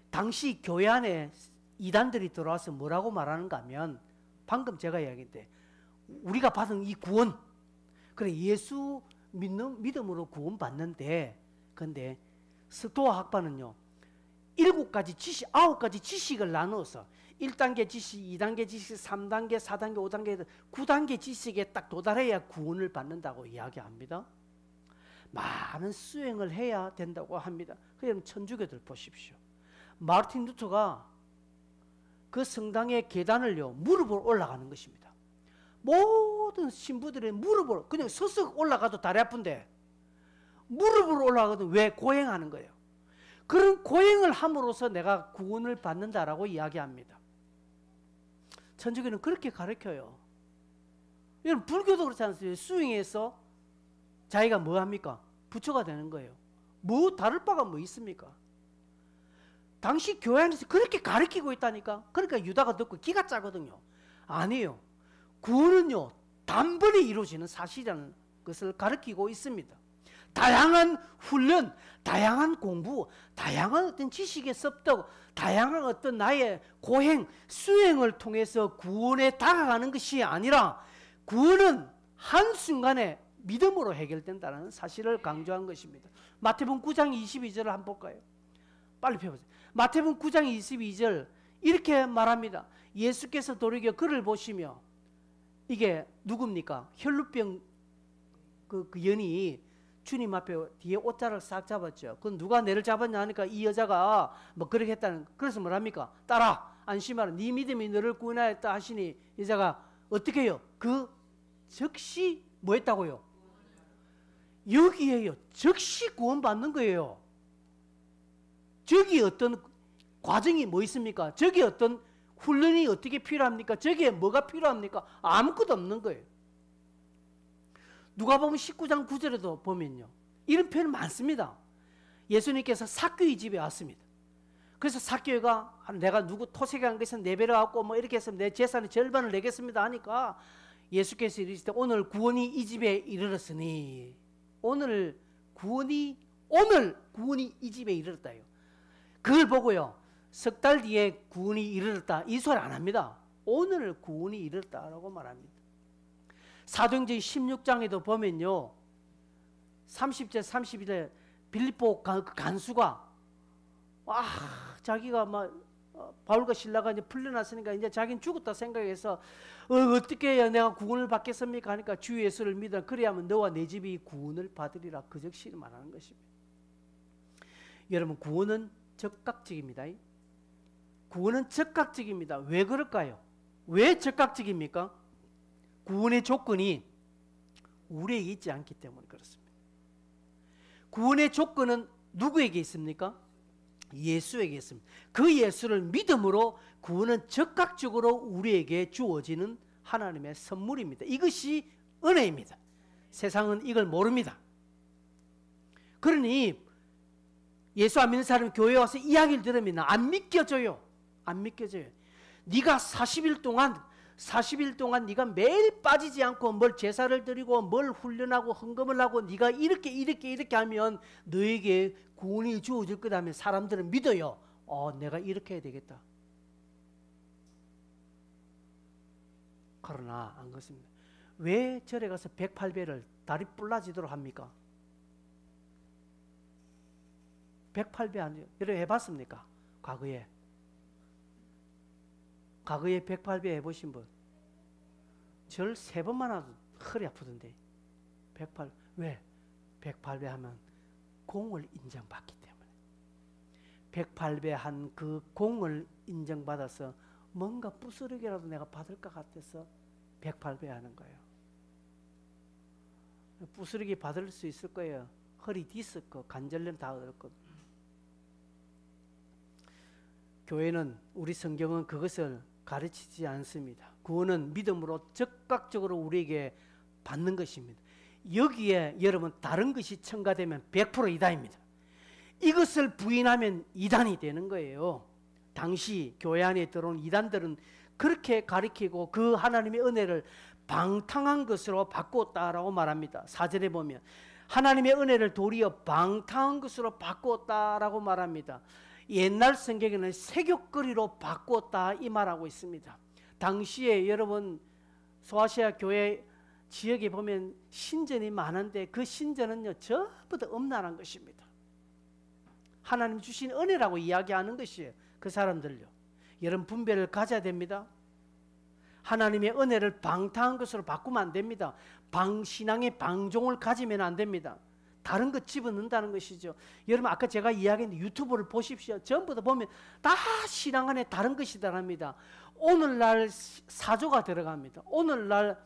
당시 교회 안에 이단들이 들어와서 뭐라고 말하는가 하면 방금 제가 이야기했는데 우리가 받은 이 구원, 그래 예수 믿음으로 구원받는데 근데 스토아 학파는요 7가지 지식, 9가지 지식을 나누어서 1단계 지식, 2단계 지식, 3단계, 4단계, 5단계, 9단계 지식에 딱 도달해야 구원을 받는다고 이야기합니다. 많은 수행을 해야 된다고 합니다. 그럼 천주교들 보십시오. 마르틴 루터가 그 성당의 계단을요 무릎으로 올라가는 것입니다. 모든 신부들의 무릎으로 그냥 서서 올라가도 다리 아픈데 무릎으로 올라가도 왜 고행하는 거예요. 그런 고행을 함으로써 내가 구원을 받는다라고 이야기합니다. 천주교는 그렇게 가르쳐요. 여러분 불교도 그렇지 않습니까? 수행해서 자기가 뭐 합니까? 부처가 되는 거예요. 뭐 다를 바가 뭐 있습니까? 당시 교회 안에서 그렇게 가르치고 있다니까. 그러니까 유다가 듣고 기가 짜거든요. 아니에요. 구원은요, 단번에 이루어지는 사실이라는 것을 가르치고 있습니다. 다양한 훈련, 다양한 공부, 다양한 어떤 지식의 습득, 다양한 어떤 나의 고행, 수행을 통해서 구원에 다가가는 것이 아니라 구원은 한순간에 믿음으로 해결된다는 사실을 강조한 것입니다. 마태복음 9장 22절을 한번 볼까요? 빨리 펴보세요. 마태복음 9장 22절 이렇게 말합니다. 예수께서 도리어 그를 보시며, 이게 누굽니까? 혈루병 그 연이 주님 앞에 뒤에 옷자락을 싹 잡았죠. 그건 누가 내를 잡았냐 하니까 이 여자가 뭐 그렇게 했다는. 그래서 뭐랍니까? 따라 안심하라. 네 믿음이 너를 구원하였다 하시니, 여자가 어떻게 해요? 그 즉시 뭐 했다고요? 여기에요. 즉시 구원받는 거예요. 저기 어떤 과정이 뭐 있습니까? 저기 어떤 훈련이 어떻게 필요합니까? 저기에 뭐가 필요합니까? 아무것도 없는 거예요. 누가복음 19장 9절에도 보면요, 이런 표현 많습니다. 예수님께서 삭개의 집에 왔습니다. 그래서 삭개가 내가 누구 토색한 것은 네 배로 갖고 뭐 이렇게 해서 내 재산의 절반을 내겠습니다 하니까 예수께서 이르시되 오늘 구원이 이 집에 이르렀으니, 오늘 구원이 이 집에 이르렀다요. 그걸 보고요, 석 달 뒤에 구원이 이르렀다 이 소리 안 합니다. 오늘 구원이 이르렀다라고 말합니다. 사도행전 16장에도 보면요, 30절 31절 빌립보 간수가 자기가 막 바울과 실라가 이제 풀려났으니까 이제 자기는 죽었다 생각해서 어떻게 해야 내가 구원을 받겠습니까 하니까 주 예수를 믿어 그래야만 너와 내 집이 구원을 받으리라, 그 즉시 말하는 것입니다. 여러분, 구원은 즉각적입니다. 구원은 즉각적입니다. 왜 그럴까요? 왜 즉각적입니까? 구원의 조건이 우리에게 있지 않기 때문에 그렇습니다. 구원의 조건은 누구에게 있습니까? 예수에게 있습니다. 그 예수를 믿음으로 구원은 즉각적으로 우리에게 주어지는 하나님의 선물입니다. 이것이 은혜입니다. 세상은 이걸 모릅니다. 그러니 예수 안 믿는 사람이 교회에 와서 이야기를 들으면 안 믿겨져요. 안 믿겨져요. 네가 40일 동안 네가 매일 빠지지 않고 뭘 제사를 드리고 뭘 훈련하고 헌금을 하고 네가 이렇게 하면 너에게 구원이 주어질 거다 하면 사람들은 믿어요. 내가 이렇게 해야 되겠다. 그러나 안 그렇습니다. 왜 절에 가서 108배를 다리 불라지도록 합니까? 108배 아니요. 여러분 해봤습니까? 과거에 108배 해보신 분? 절 3번만 하도 허리 아프던데. 108. 왜? 108배 하면 공을 인정받기 때문에. 108배 한 그 공을 인정받아서 뭔가 부스러기라도 내가 받을 것 같아서 108배 하는 거예요. 부스러기 받을 수 있을 거예요. 허리 디스크, 관절염 다 얻을 거예요. 교회는, 우리 성경은 그것을 가르치지 않습니다. 구원은 믿음으로 즉각적으로 우리에게 받는 것입니다. 여기에 여러분 다른 것이 첨가되면 100% 이단입니다. 이것을 부인하면 이단이 되는 거예요. 당시 교회 안에 들어온 이단들은 그렇게 가리키고 그 하나님의 은혜를 방탕한 것으로 바꾸었다라고 말합니다. 4절에 보면 하나님의 은혜를 도리어 방탕한 것으로 바꾸었다라고 말합니다. 옛날 성경에는 세교거리로 바꾸었다 이 말하고 있습니다. 당시에 여러분 소아시아 교회 지역에 보면 신전이 많은데 그 신전은요 전부 다 음란한 것입니다. 하나님 주신 은혜라고 이야기하는 것이에요. 그 사람들요. 여러분 분별을 가져야 됩니다. 하나님의 은혜를 방탕한 것으로 바꾸면 안 됩니다. 신앙의 방종을 가지면 안 됩니다. 다른 것 집어넣는다는 것이죠. 여러분 아까 제가 이야기했는데 유튜브를 보십시오. 전부 다 보면 다 신앙 안에 다른 것이 들어갑니다. 오늘날 사조가 들어갑니다. 오늘날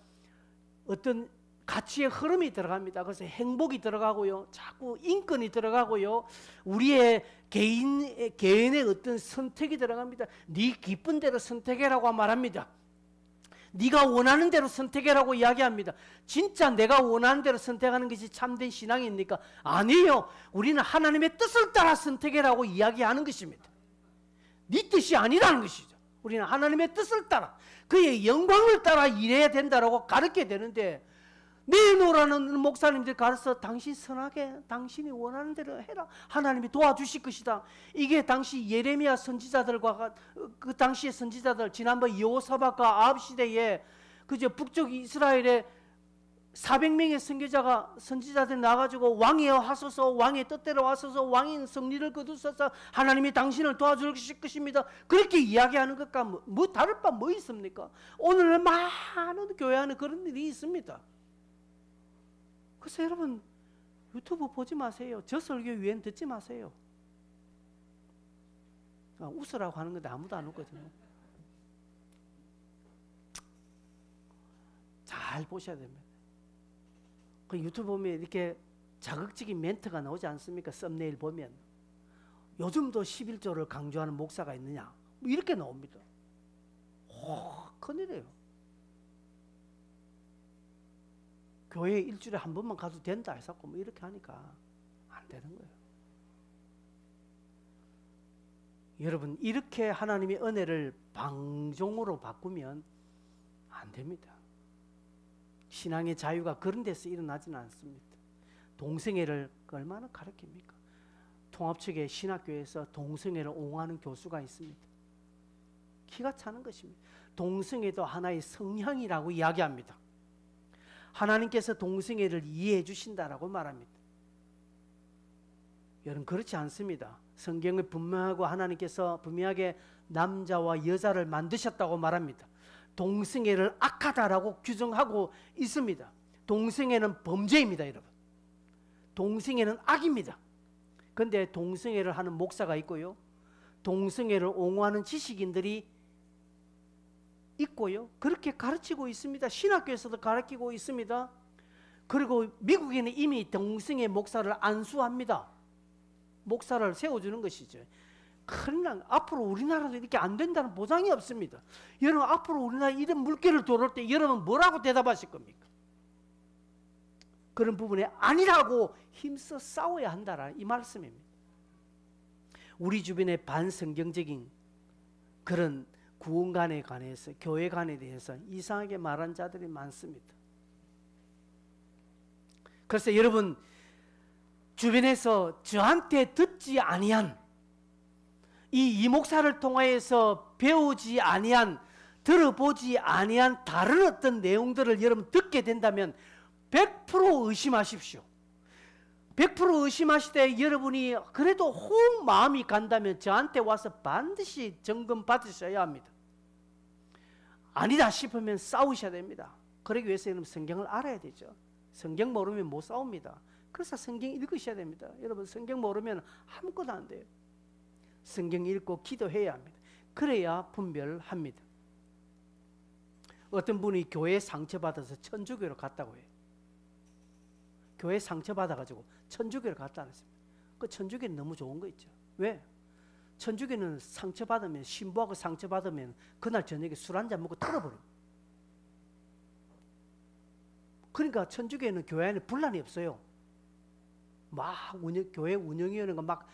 어떤 가치의 흐름이 들어갑니다. 그래서 행복이 들어가고요. 자꾸 인권이 들어가고요. 우리의 개인의 어떤 선택이 들어갑니다. 네 기쁜 대로 선택해라고 말합니다. 네가 원하는 대로 선택해라고 이야기합니다. 진짜 내가 원하는 대로 선택하는 것이 참된 신앙입니까? 아니에요. 우리는 하나님의 뜻을 따라 선택해라고 이야기하는 것입니다. 네 뜻이 아니라는 것이죠. 우리는 하나님의 뜻을 따라 그의 영광을 따라 일해야 된다라고 가르쳐야 되는데, 내놓으라는 목사님들 가르쳐 당신 선하게 당신이 원하는 대로 해라. 하나님이 도와주실 것이다. 이게 당시 예레미야 선지자들과 그 당시의 선지자들, 지난번 여호사밧과 아합 시대에 그저 북쪽 이스라엘에 400명의 선지자들이 나가지고 왕이여 하소서, 왕의 뜻대로 하소서, 왕인 승리를 거두소서, 하나님이 당신을 도와주실 것입니다. 그렇게 이야기하는 것과 뭐 다를 바 뭐 있습니까? 오늘 많은 교회 안에 그런 일이 있습니다. 그래서 여러분, 유튜브 보지 마세요. 저 설교 위엔 듣지 마세요. 웃으라고 하는 건데 아무도 안 웃거든요. 잘 보셔야 됩니다. 그 유튜브 보면 이렇게 자극적인 멘트가 나오지 않습니까? 썸네일 보면 요즘도 11조를 강조하는 목사가 있느냐, 뭐 이렇게 나옵니다. 큰일이에요. 교회에 일주일에 한 번만 가도 된다 해서 뭐 이렇게 하니까 안 되는 거예요. 여러분, 이렇게 하나님의 은혜를 방종으로 바꾸면 안 됩니다. 신앙의 자유가 그런 데서 일어나지는 않습니다. 동성애를 얼마나 가르칩니까? 통합 측의 신학교에서 동성애를 옹호하는 교수가 있습니다. 기가 차는 것입니다. 동성애도 하나의 성향이라고 이야기합니다. 하나님께서 동성애를 이해해 주신다라고 말합니다. 여러분, 그렇지 않습니다. 성경에 분명하고 하나님께서 분명하게 남자와 여자를 만드셨다고 말합니다. 동성애를 악하다라고 규정하고 있습니다. 동성애는 범죄입니다, 여러분. 동성애는 악입니다. 그런데 동성애를 하는 목사가 있고요, 동성애를 옹호하는 지식인들이 있고요, 그렇게 가르치고 있습니다. 신학교에서도 가르치고 있습니다. 그리고 미국에는 이미 동성애 목사를 안수합니다. 목사를 세워주는 것이죠. 큰일 난, 앞으로 우리나라도 이렇게 안 된다는 보장이 없습니다. 여러분, 앞으로 우리나라 이런 물결을 돌을 때 여러분 뭐라고 대답하실 겁니까? 그런 부분에 아니라고 힘써 싸워야 한다라 이 말씀입니다. 우리 주변에 반성경적인 그런 구원관에 관해서, 교회관에 대해서 이상하게 말한 자들이 많습니다. 그래서 여러분, 주변에서 저한테 듣지 아니한, 이 목사를 통하여서 배우지 아니한, 들어보지 아니한 다른 어떤 내용들을 여러분 듣게 된다면 100% 의심하십시오. 100% 의심하시되 여러분이 그래도 혹 마음이 간다면 저한테 와서 반드시 점검 받으셔야 합니다. 아니다 싶으면 싸우셔야 됩니다. 그러기 위해서 여러분 성경을 알아야 되죠. 성경 모르면 못 싸웁니다. 그래서 성경 읽으셔야 됩니다. 여러분, 성경 모르면 아무것도 안 돼요. 성경 읽고 기도해야 합니다. 그래야 분별합니다. 어떤 분이 교회에 상처받아서 천주교로 갔다고 해요. 교회에 상처받아가지고 천주교를 갔다 그랬습니다. 그 천주교는 너무 좋은 거 있죠. 왜? 천주교는 상처받으면, 신부하고 상처받으면 그날 저녁에 술 한잔 먹고 털어버려요. 그러니까 천주교는 교회 안에 분란이 없어요. 막 교회 운영위원회가 막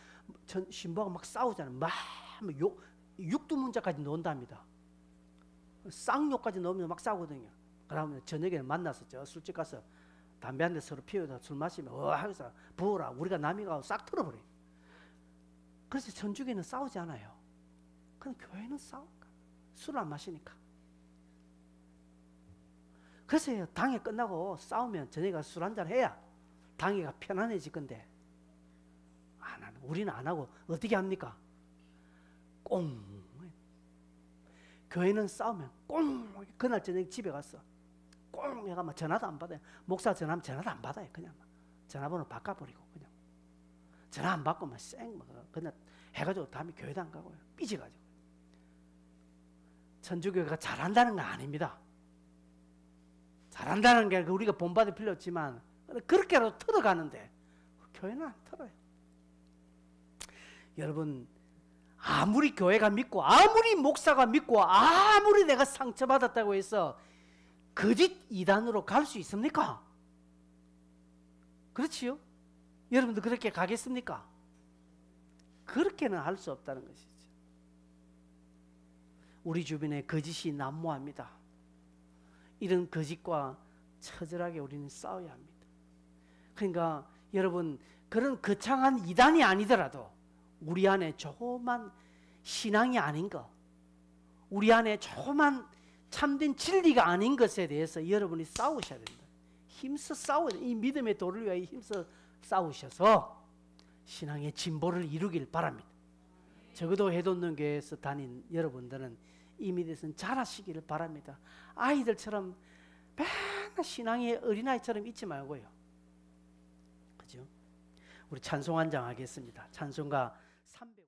신부하고 막 싸우잖아요. 막 육두문자까지 논답니다. 쌍욕까지 넣으면 막 싸우거든요. 그러면 저녁에는 만나서 저 술집 가서 담배 한 대 서로 피우다 술 마시면 하면서 부어라, 우리가 남이가 싹 털어버려요. 그래서 천주교는 싸우지 않아요. 그럼 교회는 싸울까? 술을 안 마시니까. 그래서 당회 끝나고 싸우면 저녁에 술 한잔 해야 당회가 편안해질 건데, 우리는 안 하고 어떻게 합니까? 꽁. 교회는 싸우면 꽁. 그날 저녁에 집에 갔어. 꽁 해가 막 전화도 안 받아요. 목사 전화하면 전화도 안 받아요. 그냥 전화번호 바꿔버리고 그냥 전화 안 받고 막 그냥 해가지고 다음에 교회도 안 가고요. 삐져가지고. 천주교가 잘한다는 건 아닙니다. 잘한다는 게 우리가 본받을 필요 없지만 그렇게라도 털어가는데 교회는 안 털어요. 여러분, 아무리 교회가 믿고 아무리 목사가 믿고 아무리 내가 상처받았다고 해서 거짓 이단으로 갈 수 있습니까? 그렇지요? 여러분들 그렇게 가겠습니까? 그렇게는 할 수 없다는 것이죠. 우리 주변에 거짓이 난무합니다. 이런 거짓과 처절하게 우리는 싸워야 합니다. 그러니까 여러분, 그런 거창한 이단이 아니더라도 우리 안에 조그만 신앙이 아닌 것, 우리 안에 조그만 참된 진리가 아닌 것에 대해서 여러분이 싸우셔야 된다. 힘써 싸워야 돼. 이 믿음의 도를 위하여 힘써 싸우셔서 신앙의 진보를 이루길 바랍니다. 적어도 해돋는 교회에서 다닌 여러분들은 이 믿음에서 잘하시기를 바랍니다. 아이들처럼 맨날 신앙의 어린아이처럼 있지 말고요. 그죠? 우리 찬송 한 장 하겠습니다. 찬송가 300